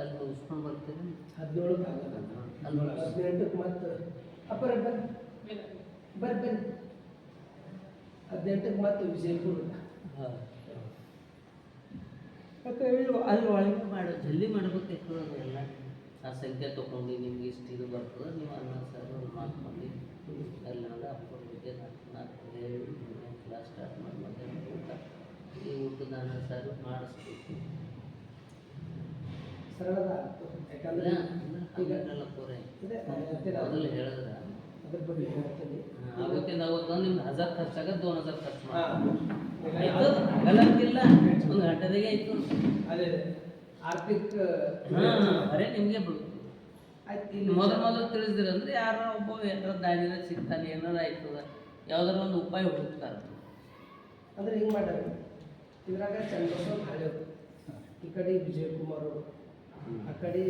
ಅಲ್ಲಿ ಮುಗಿಸ್ಕೊಂಡು ಬರ್ತೀವಿ 17 ಆಗಲ್ಲ ಅಲ್ಲಿ 18ಕ್ಕೆ ಮತ್ತೆ ಅಪ್ಪರ ಬರ್ರಿ 18ಕ್ಕೆ ಮತ್ತೆ ವಿಜಯಪುರ. ಹಾಂ ಅಲ್ಲಿ ಒಳಗೆ ಮಾಡೋ ಜಲ್ದಿ ಮಾಡ್ಬೇಕಾಯ್ತು ಅದೆಲ್ಲ. ಆ ಸಂಖ್ಯೆ ತೊಗೊಂಡು ನಿಮ್ಗೆ ಇಷ್ಟು ಇದು ಬರ್ತದೆ, ನೀವು ಅನ್ನ ಸಾರು ಮಾಡ್ಕೊಂಡು ಎಲ್ಲ ಅಪ್ಪರ ಬಗ್ಗೆ ಹೇಳಿ ಕ್ಲಾಸ್ ಸ್ಟಾರ್ಟ್ ಮಾಡಿ ಮಧ್ಯಾಹ್ನ ಊಟ, ಈ ಊಟದ ಅನ್ನ ಸಾರು ಮಾಡಿಸ್ಬೇಕು. ಸರಳದ ಯಾಕಂದರೆ ಹಂಗೆಲ್ಲ ಪೂರ ಮೊದಲು ಹೇಳಿದ್ರೆ ಅದ್ರ ಬಗ್ಗೆ ಹೇಳ್ತೀನಿ. ಅವತ್ತಿಂದ ಅವತ್ತು ನಿಮ್ಗೆ 1000 ಖರ್ಚಾಗ 2000 ಖರ್ಚು ಆಗಲ್ಲಂತಿಲ್ಲ, ಒಂದು ಗಂಟೆದಾಗೆ ಆಯಿತು. ಅದೇ ಆರ್ಥಿಕ ಬರೇ ನಿಮಗೆ ಬಿಡು. ಆಯ್ತು. ಮೊದಲು ತಿಳಿಸಿದ್ರಂದ್ರೆ ಯಾರೋ ಒಬ್ಬ ಏನಾರ ದಾರಿನ ಸಿಗ್ತಾನೆ, ಏನಾರ ಆಯ್ತದ, ಯಾವ್ದಾರ ಒಂದು ಉಪಾಯ ಹುಡುಕ್ತಾರೆ. ಅಂದ್ರೆ ಹಿಂಗೆ ಮಾಡ್ಯಾರ, ಇದ್ರಾಗ ಚಂದ್ರಶೇಖರ್ ಹಳೆಯವರು, ಈ ಕಡೆ ವಿಜಯಕುಮಾರ್ ಅವರು, ಆ ಕಡೆ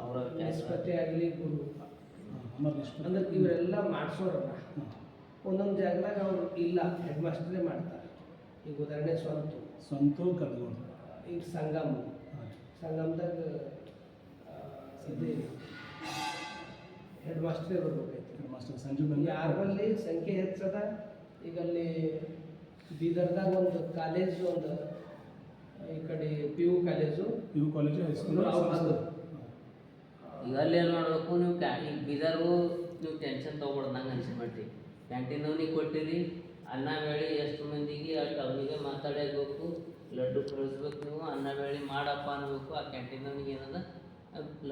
ಅವರ ನಿಷ್ಪತ್ತಿ ಆಗಲಿ ಗುರು ಅಂದ್ರೆ ಇವರೆಲ್ಲ ಮಾಡಿಸೋರಲ್ಲ. ಒಂದೊಂದು ಜಾಗದಾಗ ಅವ್ರು ಇಲ್ಲ, ಹೆಡ್ ಮಾಸ್ಟರೇ ಮಾಡ್ತಾರೆ. ಈಗ ಉದಾಹರಣೆ ಸ್ವಂತ ಕರ್ಕೊಂಡು ಈಗ ಸಂಗಮದಾಗ ಇದು ಹೆಡ್ ಮಾಸ್ಟರೇ ಬರ್ಬೇಕಾಯ್ತು. ಹೆಡ್ ಮಾಸ್ಟರ್ ಸಂಜು ಯಾರಲ್ಲಿ ಸಂಖ್ಯೆ ಹೆಚ್ಚದ. ಈಗ ಅಲ್ಲಿ ಬೀದರ್ದಾಗ ಒಂದು ಕಾಲೇಜು, ಒಂದು ಈ ಕಡೆ ಪಿ ಯು ಕಾಲೇಜು ಹೈಸ್ಕೂಲು ಈಗ ಅಲ್ಲಿ ಏನು ಮಾಡಬೇಕು ನೀವು ಈಗ ಬೀದರ್ಗೂ ನೀವು ಟೆನ್ಷನ್ ತೊಗೊಬಾರ್ದು. ನಂಗೆ ಅನ್ಸಿಬಿಟ್ಟು ಕ್ಯಾಂಟೀನವ್ನಿಗೆ ಕೊಟ್ಟಿರಿ ಅನ್ನ ಬೇಳೆ ಎಷ್ಟು ಮಂದಿಗೆ ಅಷ್ಟು ಅವನಿಗೆ ಮಾತಾಡಬೇಕು, ಲಡ್ಡು ಕಳಿಸ್ಬೇಕು, ನೀವು ಅನ್ನ ಬೇಳೆ ಮಾಡಪ್ಪ ಅನ್ಬೇಕು. ಆ ಕ್ಯಾಂಟೀನವ್ನಿಗೆ ಏನದ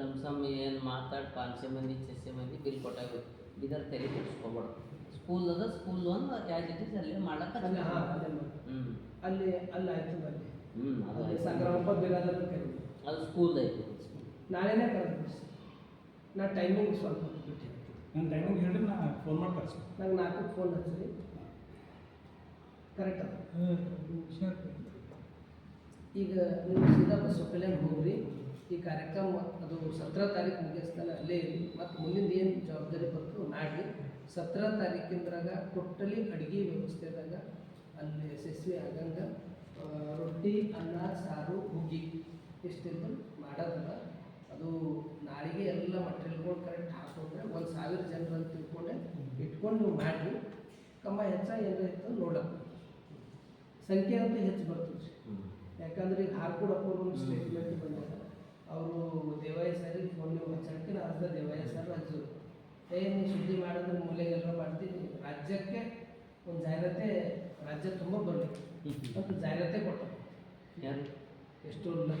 ಲಮ್ಸಮ್ ಏನು ಮಾತಾಡಿ 500 ಮಂದಿ 600 ಮಂದಿ ಬಿಲ್ ಕೊಟ್ಟಾಗಬೇಕು. ಬೀದರ್ ತಲೆ ಕೆಡಿಸ್ಕೊಬಾರ್ದು. ಸ್ಕೂಲ್ ಅದ, ಸ್ಕೂಲ್ ಒಂದು ಆ್ಯಕ್ಟಿವಿಟೀಸ್ ಅಲ್ಲೇ ಮಾಡಕ್ಕೆ ಅಲ್ಲಿ ಆಯ್ತು. ಅಲ್ಲಿ ಸಂಗ್ರಾಮಪ್ಪ ಬಿರಾದರ್ ಕರೀತೀವಿ, ಅದು ಸ್ಕೂಲ್ ಐತಿ. ನಾಳೆನೇ ಕರೆದ್ವಿ. ನಾ ಟೈಮಿಂಗ್ ಸ್ವಲ್ಪ ಬಿಟ್ಟು ನನ್ನ ಟೈಮಿಂಗ್ ಹೇಳಿ ನಾ ಫೋನ್ ಮಾಡಿ ಕಳಿಸಿ. ನಂಗೆ 4ಕ್ಕೆ ಫೋನ್ ಹಚ್ಚಿರಿ, ಕರೆಕ್ಟ್ ಅದ. ಈಗ ನೀವು ಸೀದಾ ಬಸವಕಲ್ಯಾಣ ಹೋಗ್ರಿ. ಈ ಕಾರ್ಯಕ್ರಮ ಅದು 17 ತಾರೀಕು ಮುಗಿಸ್ತಾನೆ ಅಲ್ಲೇ ಇರಿ. ಮತ್ತು ಮುಂದಿನ ಏನು ಜವಾಬ್ದಾರಿ ಬರ್ತದೆ ಮಾಡಿ. 17 ತಾರೀಕಿಂದ್ರಾಗ ಟೋಟಲಿ ಅಡುಗೆ ವ್ಯವಸ್ಥೆದಾಗ ಅಲ್ಲಿ ಯಶಸ್ವಿ ಆಗಂಗೆ ರೊಟ್ಟಿ, ಅನ್ನ, ಸಾರು, ಹುಗ್ಗಿ ಇಷ್ಟೆಲ್ಲ ಮಾಡೋದಲ್ಲ. ಅದು ನಾಳೆಗೆ ಎಲ್ಲ ಮಟೀರಿಯಲ್ಗಳು ಕರೆಕ್ಟ್ ಹಾಕ್ಕೊಂಡ್ರೆ 1000 ಜನರು ಅಂತ ತಿಳ್ಕೊಂಡೆ ಇಟ್ಕೊಂಡು ನೀವು ಮಾಡಿ. ಕಮ್ಮ ಹೆಚ್ಚ ಏನಾರ ಇತ್ತು ನೋಡಕ್ಕೆ ಸಂಖ್ಯೆ ಅಂತ ಹೆಚ್ಚು ಬರ್ತದೆ. ಯಾಕಂದ್ರೆ ಈಗ ಹಾರ್ಕೊಡಪ್ಪರು ಒಂದು ಸ್ಟೇಟ್ಮೆಂಟ್ ಬಂದಾಗ ಅವರು ದೇವಾಯ ಸರಿಗೆ ಫೋನ್ ನೀವು ಹಚ್ಚಕ್ಕೆ ಅರ್ಧ ದೇವಾಯ ಸರ್ ಹಚ್ಚರು, ನೀವು ಸುದ್ದಿ ಮಾಡಿದ್ರೆ ಮೂಲೆಗೆಲ್ಲ ಮಾಡ್ತೀನಿ, ರಾಜ್ಯಕ್ಕೆ ಒಂದು ಜಾಗ್ರತೆ ರಾಜ್ಯ ತುಂಬ ಬರಲಿ ಮತ್ತು ಜಾಗ್ರತೆ ಕೊಟ್ಟರು. ಯಾರು ಎಷ್ಟೋ ಲಕ್ಷ